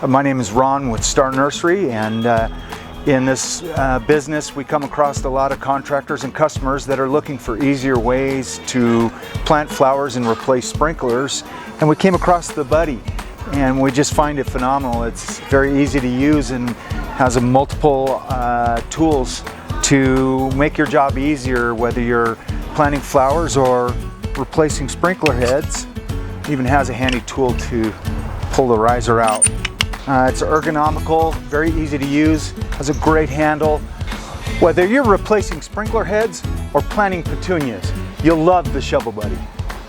My name is Ron with Star Nursery, and in this business we come across a lot of contractors and customers that are looking for easier ways to plant flowers and replace sprinklers, and we came across the Buddy and we just find it phenomenal. It's very easy to use and has multiple tools to make your job easier, whether you're planting flowers or replacing sprinkler heads. It even has a handy tool to pull the riser out. It's ergonomical, very easy to use, has a great handle. Whether you're replacing sprinkler heads or planting petunias, you'll love the Shovel Buddy.